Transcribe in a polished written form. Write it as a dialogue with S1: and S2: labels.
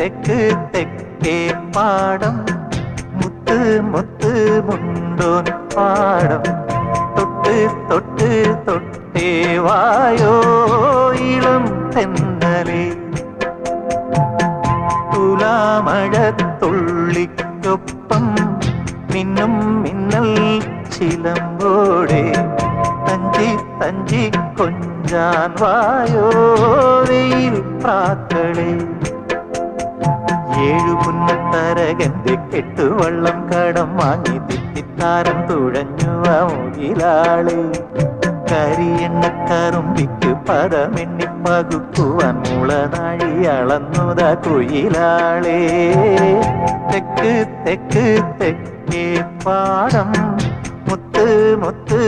S1: തെക്ക് തെക്കേ പാടം മുത്ത് മുത്ത് മുണ്ടോൻ പാടം തൊട്ട് തൊട്ട് തൊട്ടേ വായോ ഇളം തെന്നലേ തുലാമഴത്തുള്ളിക്കൊപ്പം മിന്നും മിന്നൽ ചിലമ്പോടെ തഞ്ചി തഞ്ചി കൊഞ്ചാൻ വായോ വെയിൽ പ്രാക്കളെ ഏഴു പുന്നത്തരകന്റെ കെട്ടുവള്ളം കടം വാങ്ങി തിത്തിത്താരം തുഴഞ്ഞു മുകിലാളെ കരിയെണ്ണക്കറുമ്പിക്ക് പദമെണ്ണി പകുക്കുവാൻ മുളനാഴി അളന്നുത കുയിലാളെ തെക്ക് തെക്ക് തെക്കേ പാടം മുത്ത് മുത്ത്